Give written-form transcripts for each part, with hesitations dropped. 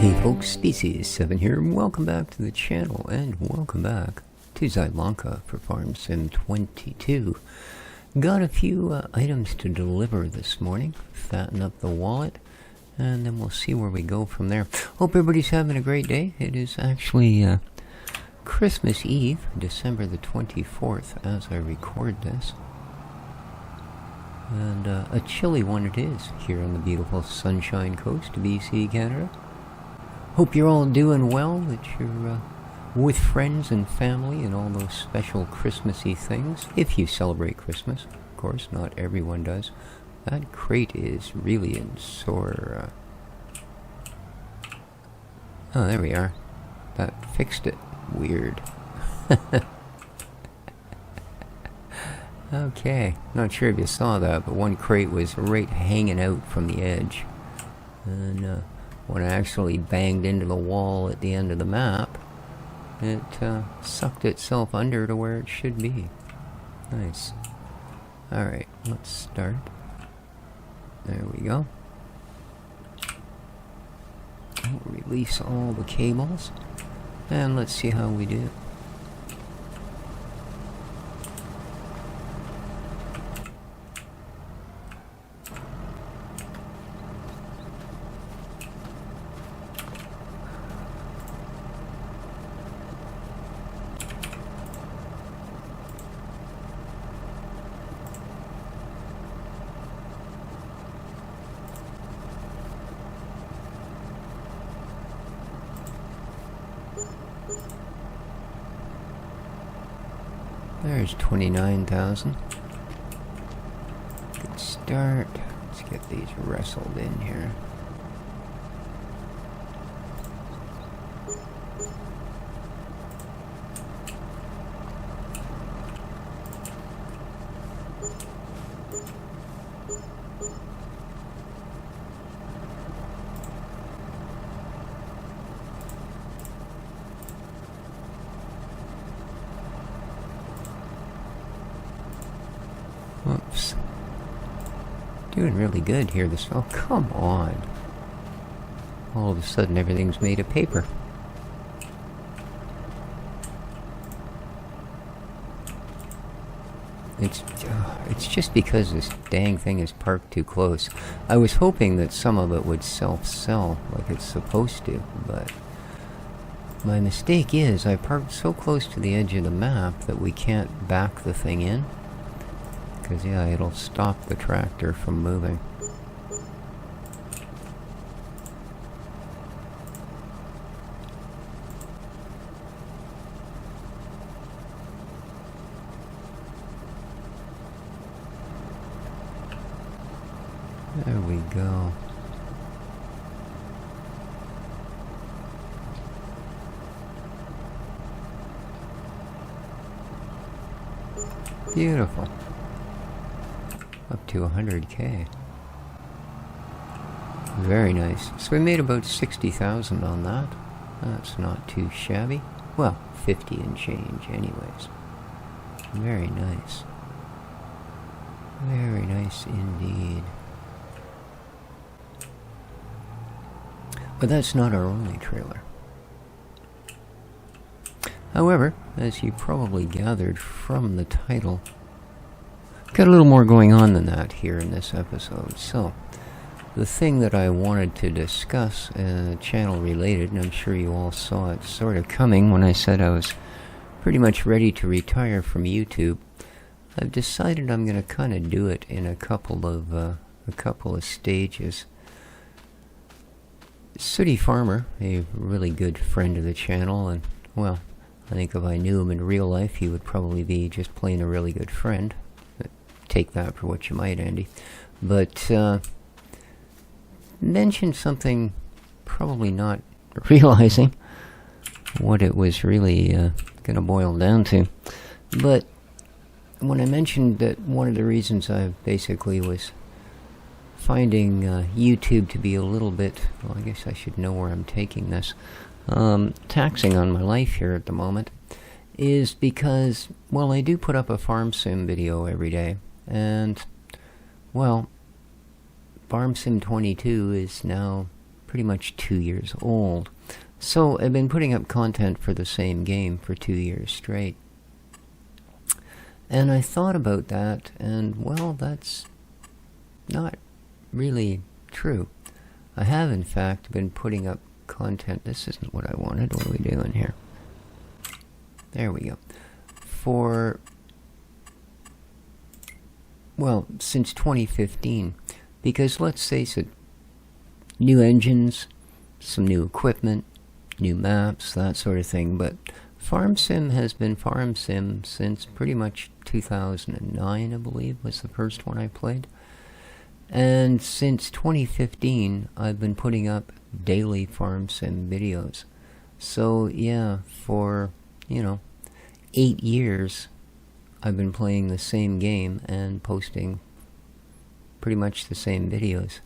Hey folks, Species7 here, welcome back to the channel, and welcome back to Zylanka for Farm Sim 22. Got a few items to deliver this morning, fatten up the wallet, and then we'll see where we go from there. Hope everybody's having a great day. It is actually Christmas Eve, December the 24th, as I record this. And a chilly one it is here on the beautiful Sunshine Coast of BC, Canada. Hope you're all doing well, that you're with friends and family and all those special Christmassy things. If you celebrate Christmas, of course, not everyone does. That crate is really in sore... Oh, there we are. That fixed it. Weird. Okay, not sure if you saw that, but one crate was right hanging out from the edge. And when I actually banged into the wall at the end of the map, it sucked itself under to where it should be. Nice. Alright, let's start. There we go. We'll release all the cables, and let's see how we do. There's 29,000. Good start. Let's get these wrestled in here. Whoops. Doing really good here this... Oh, come on. All of a sudden everything's made of paper. It's just because this dang thing is parked too close. I was hoping that some of it would self-sell like it's supposed to, but... my mistake is I parked so close to the edge of the map that we can't back the thing in. Because, yeah, it'll stop the tractor from moving. There we go. Beautiful. Up to 100k. Very nice. So we made about 60,000 on that. That's not too shabby. Well, 50 and change anyways. Very nice. Very nice indeed. But that's not our only trailer. However, as you probably gathered from the title, got a little more going on than that here in this episode. So, the thing that I wanted to discuss, channel related, and I'm sure you all saw it sort of coming when I said I was pretty much ready to retire from YouTube, I've decided I'm going to kind of do it in a couple of stages. Sooty Farmer, a really good friend of the channel, and, well, I think if I knew him in real life, he would probably be just plain a really good friend. Take that for what you might, Andy. But mentioned something, probably not realizing what it was really going to boil down to. But when I mentioned that one of the reasons I basically was finding YouTube to be a little bit, well, I guess I should know where I'm taking this, taxing on my life here at the moment, is because, well, I do put up a farm sim video every day. And, well, Farm Sim 22 is now pretty much 2 years old. So I've been putting up content for the same game for 2 years straight. And I thought about that, and well, that's not really true. I have, in fact, been putting up content. This isn't what I wanted. What are we doing here? There we go. For, well, since 2015. Because let's face it, new engines, some new equipment, new maps, that sort of thing. But Farm Sim has been Farm Sim since pretty much 2009, I believe, was the first one I played. And since 2015, I've been putting up daily Farm Sim videos. So yeah, for, 8 years, I've been playing the same game and posting pretty much the same videos.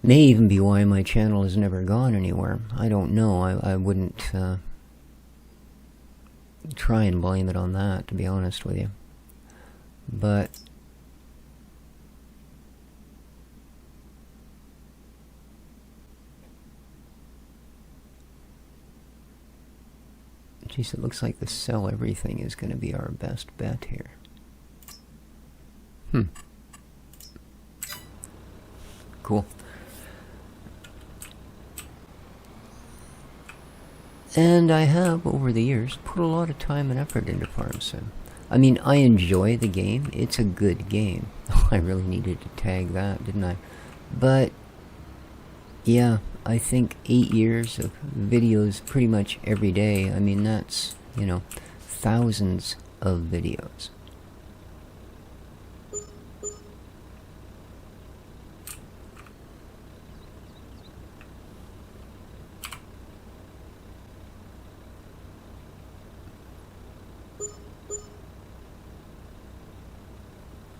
May even be why my channel has never gone anywhere. I don't know. I wouldn't try and blame it on that, to be honest with you. But geez, it looks like the sell everything is going to be our best bet here. Cool. And I have, over the years, put a lot of time and effort into Farm Sim. I mean, I enjoy the game. It's a good game. I really needed to tag that, didn't I? But, yeah, I think 8 years of videos pretty much every day. I mean, that's, thousands of videos.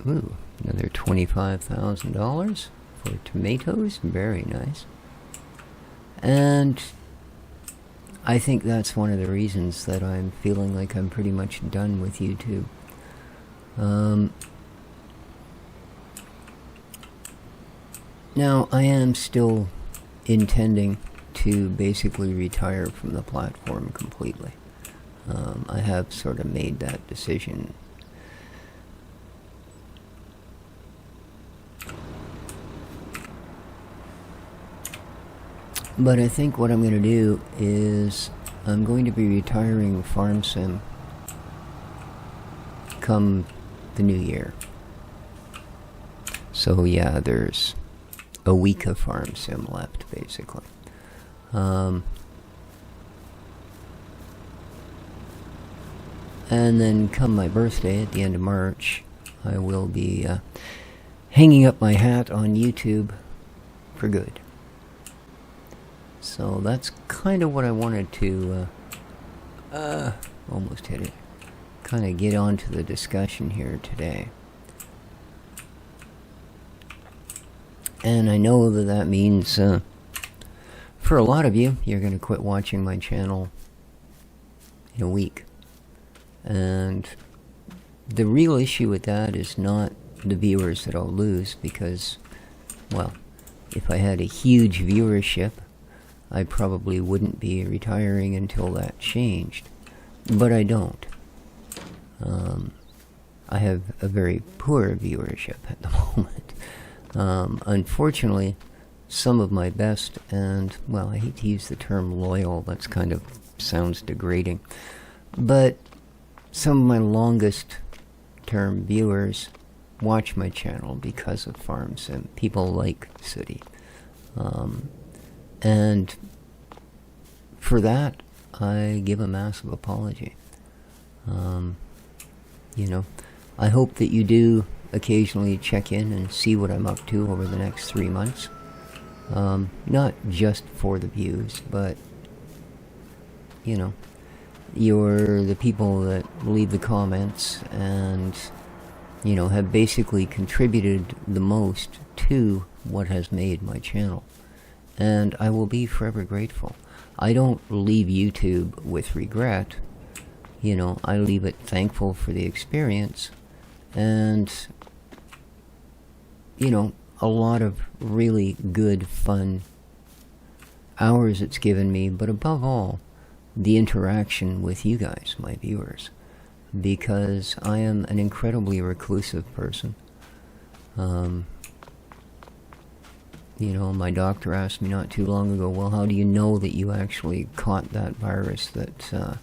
Ooh, another $25,000 for tomatoes. Very nice. And I think that's one of the reasons that I'm feeling like I'm pretty much done with YouTube. Now, I am still intending to basically retire from the platform completely. I have sort of made that decision. But I think what I'm going to do is I'm going to be retiring Farm Sim come the new year. So yeah, there's a week of Farm Sim left, basically. And then come my birthday at the end of March, I will be hanging up my hat on YouTube for good. So that's kind of what I wanted to, almost hit it, kind of get onto the discussion here today. And I know that that means, for a lot of you, you're going to quit watching my channel in a week. And the real issue with that is not the viewers that I'll lose, because, well, if I had a huge viewership, I probably wouldn't be retiring until that changed. But I don't. I have a very poor viewership at the moment. Unfortunately, some of my best, and, well, I hate to use the term loyal, that's kind of sounds degrading, but some of my longest term viewers watch my channel because of Farm Sim. People like Sooty. And for that, I give a massive apology. I hope that you do occasionally check in and see what I'm up to over the next 3 months. Not just for the views, but, you're the people that leave the comments and, have basically contributed the most to what has made my channel. And I will be forever grateful. I don't leave YouTube with regret. I leave it thankful for the experience. And, a lot of really good, fun hours it's given me, but above all, the interaction with you guys, my viewers, because I am an incredibly reclusive person. You know, my doctor asked me not too long ago, well, how do you know that you actually caught that virus that,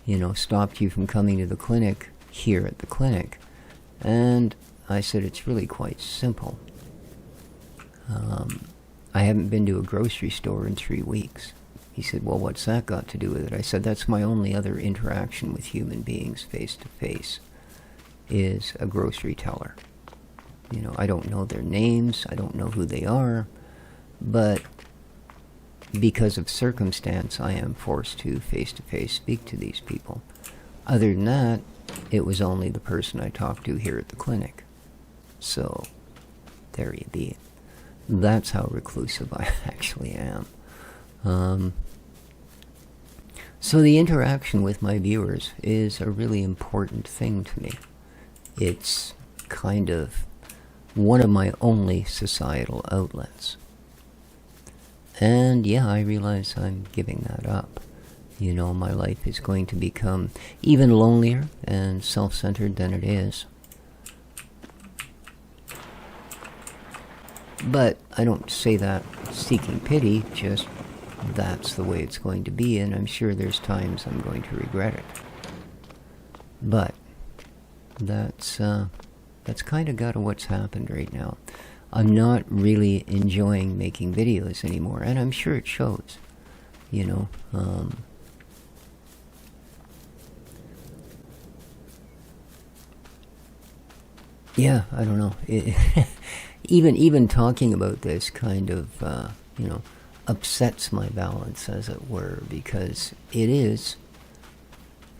you know, stopped you from coming to the clinic here at the clinic? And I said, it's really quite simple. I haven't been to a grocery store in 3 weeks. He said, well, what's that got to do with it? I said, that's my only other interaction with human beings face to face, is a grocery teller. You know, I don't know their names, I don't know who they are, but because of circumstance, I am forced to face speak to these people. Other than that, it was only the person I talked to here at the clinic. So, there you be. That's how reclusive I actually am. So the interaction with my viewers is a really important thing to me. It's kind of one of my only societal outlets. And yeah, I realize I'm giving that up. You know, my life is going to become even lonelier and self-centered than it is. But I don't say that seeking pity, just that's the way it's going to be, and I'm sure there's times I'm going to regret it. But that's kind of got to what's happened right now. I'm not really enjoying making videos anymore, and I'm sure it shows, you know. Yeah, I don't know. Even talking about this kind of, you know, upsets my balance, as it were, because it is,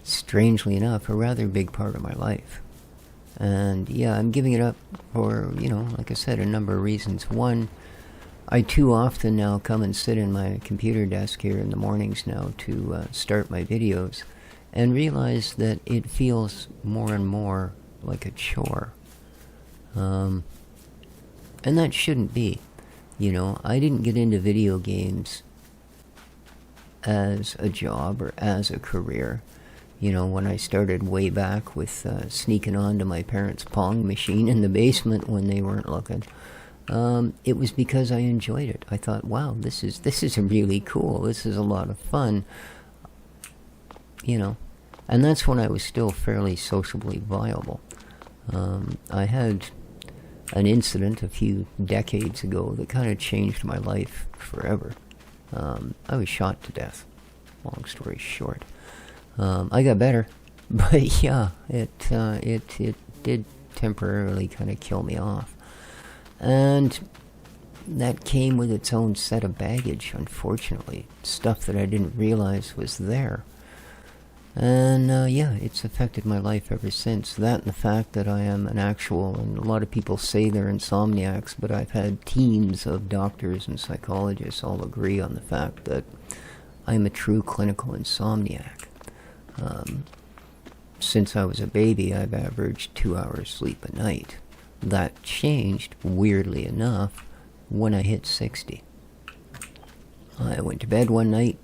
strangely enough, a rather big part of my life. And yeah, I'm giving it up for, you know, like I said, a number of reasons. One, I too often now come and sit in my computer desk here in the mornings now to start my videos, and realize that it feels more and more like a chore. And that shouldn't be. You know, I didn't get into video games as a job or as a career. You know, when I started way back with sneaking onto my parents' Pong machine in the basement when they weren't looking, it was because I enjoyed it. I thought, wow, this is really cool. This is a lot of fun. You know, and that's when I was still fairly sociably viable. I had an incident a few decades ago that kind of changed my life forever. I was shot to death. Long story short. I got better, but yeah, it did temporarily kind of kill me off. And that came with its own set of baggage, unfortunately. Stuff that I didn't realize was there. And yeah, it's affected my life ever since. That and the fact that I am an actual, and a lot of people say they're insomniacs, but I've had teams of doctors and psychologists all agree on the fact that I'm a true clinical insomniac. Since I was a baby, I've averaged 2 hours sleep a night. That changed, weirdly enough, when I hit 60. I went to bed one night,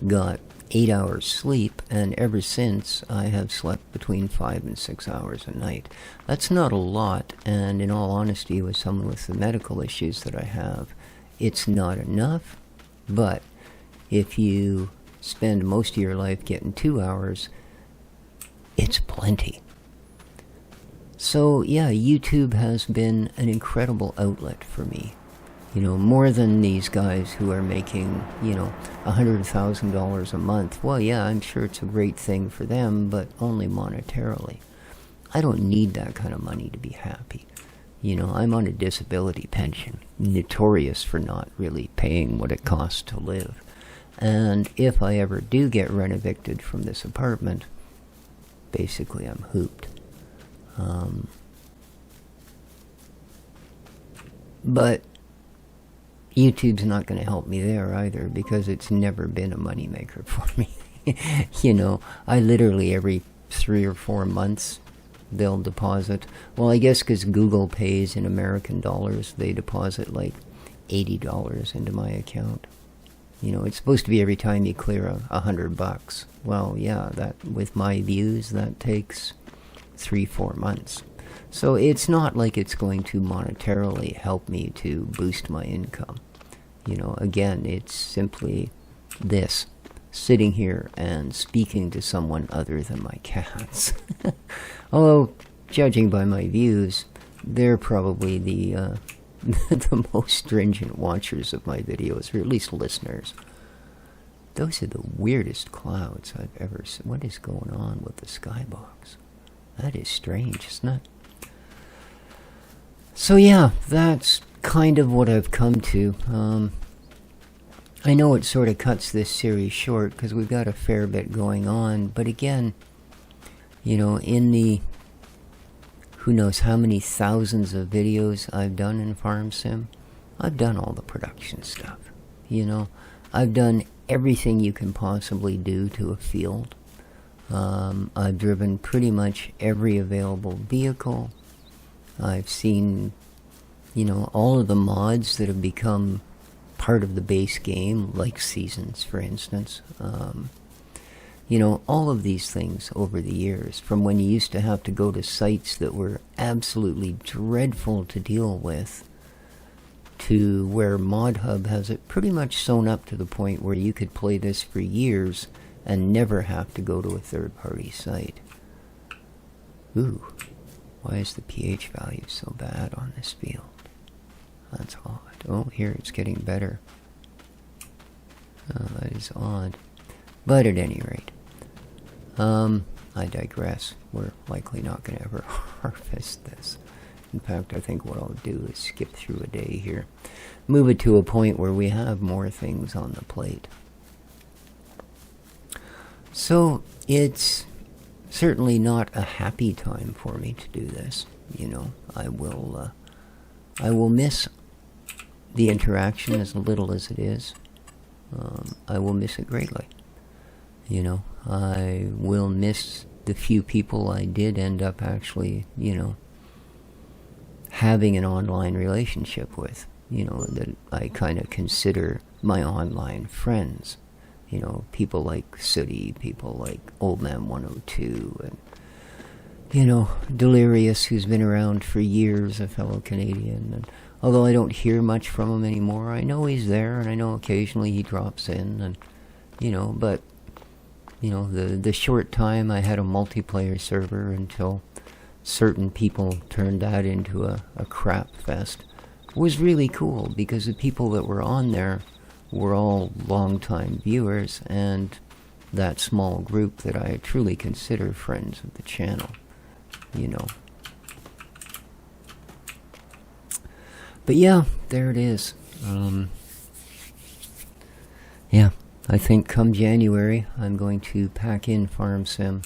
got 8 hours sleep, and ever since I have slept between 5 and 6 hours a night. That's not a lot, and in all honesty, with someone with the medical issues that I have, it's not enough. But if you spend most of your life getting 2 hours, it's plenty. So yeah, YouTube has been an incredible outlet for me. You know, more than these guys who are making, you know, $100,000 a month. Well, yeah, I'm sure it's a great thing for them, but only monetarily. I don't need that kind of money to be happy. You know, I'm on a disability pension, notorious for not really paying what it costs to live. And if I ever do get rent-evicted from this apartment, basically I'm hooped. But YouTube's not going to help me there either, because it's never been a moneymaker for me. You know, I literally every 3 or 4 months they'll deposit. Well, I guess because Google pays in American dollars, they deposit like $80 into my account. You know, it's supposed to be every time you clear $100. Well, yeah, that with my views, that takes 3-4 months. So it's not like it's going to monetarily help me to boost my income. You know, again, it's simply this, sitting here and speaking to someone other than my cats. Although, judging by my views, they're probably the the most stringent watchers of my videos, or at least listeners. Those are the weirdest clouds I've ever seen. What is going on with the skybox? That is strange, isn't it? So yeah, that's kind of what I've come to. I know it sort of cuts this series short because we've got a fair bit going on, but again, you know, in the who knows how many thousands of videos I've done in Farm Sim, I've done all the production stuff. You know, I've done everything you can possibly do to a field. I've driven pretty much every available vehicle. I've seen, you know, all of the mods that have become part of the base game, like Seasons, for instance. You know, all of these things over the years, from when you used to have to go to sites that were absolutely dreadful to deal with, to where ModHub has it pretty much sewn up to the point where you could play this for years and never have to go to a third-party site. Ooh, why is the pH value so bad on this field? That's odd. Oh, here it's getting better. That is odd. But at any rate, I digress. We're likely not going to ever harvest this. In fact, I think what I'll do is skip through a day here. Move it to a point where we have more things on the plate. So, it's certainly not a happy time for me to do this. You know, I will miss the interaction as little as it is. I will miss it greatly. You know, I will miss the few people I did end up actually, you know, having an online relationship with, you know, that I kind of consider my online friends. You know, people like Sooty, people like Old Man 102, and, you know, Delirious, who's been around for years, a fellow Canadian. And although I don't hear much from him anymore, I know he's there, and I know occasionally he drops in, and, you know, but, you know, the short time I had a multiplayer server until certain people turned that into a crap fest was really cool, because the people that were on there were all long-time viewers, and that small group that I truly consider friends of the channel, you know. But yeah, there it is. Yeah, I think come January I'm going to pack in Farm Sim,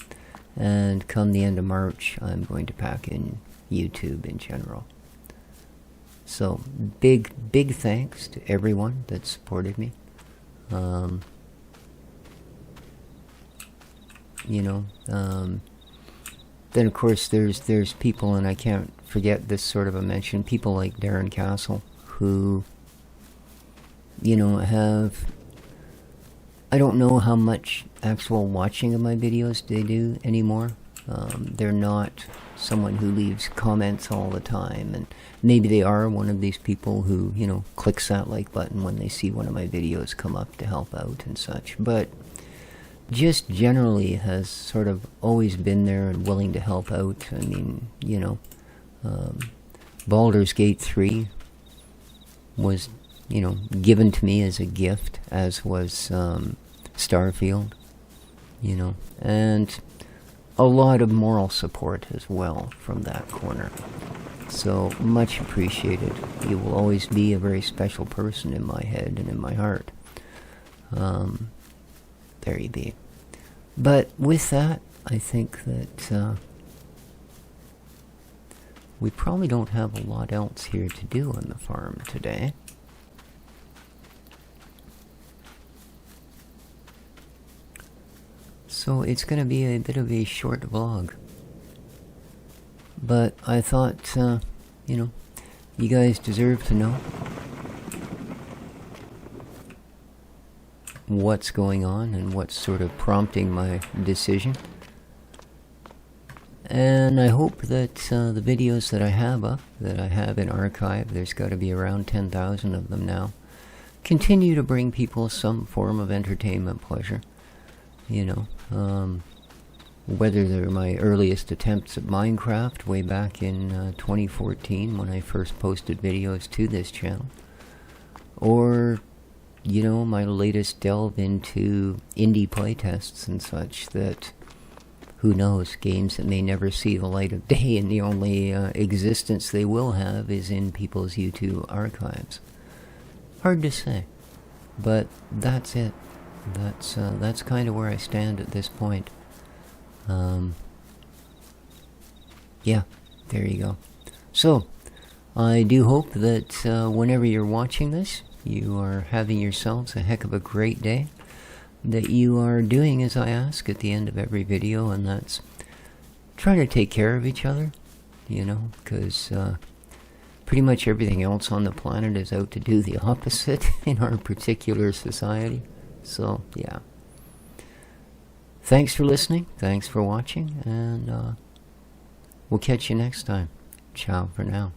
and come the end of March I'm going to pack in YouTube in general. So, big thanks to everyone that supported me. You know, then of course there's people, and I can't forget this sort of a mention, people like Darren Castle, who, you know, have, I don't know how much actual watching of my videos they do anymore. They're not someone who leaves comments all the time, and maybe they are one of these people who, you know, clicks that like button when they see one of my videos come up to help out and such, but just generally has sort of always been there and willing to help out. I mean, you know, Baldur's Gate 3 was, you know, given to me as a gift, as was Starfield, you know, and a lot of moral support as well from that corner. So, much appreciated. You will always be a very special person in my head and in my heart. There you be. But with that, I think that we probably don't have a lot else here to do on the farm today. So it's going to be a bit of a short vlog. But I thought, you know, you guys deserve to know. what's going on and what's sort of prompting my decision. And I hope that the videos that I have up, that I have in archive, there's got to be around 10,000 of them now, continue to bring people some form of entertainment pleasure. You know, whether they're my earliest attempts at Minecraft way back in 2014 when I first posted videos to this channel, or, you know, my latest delve into indie playtests and such that, who knows, games that may never see the light of day and the only existence they will have is in people's YouTube archives. Hard to say, but that's it. That's kind of where I stand at this point. Yeah, there you go. So, I do hope that whenever you're watching this, you are having yourselves a heck of a great day, that you are doing as I ask at the end of every video, and that's trying to take care of each other, you know, because pretty much everything else on the planet is out to do the opposite in our particular society. So, yeah. Thanks for listening, thanks for watching, and we'll catch you next time. Ciao for now.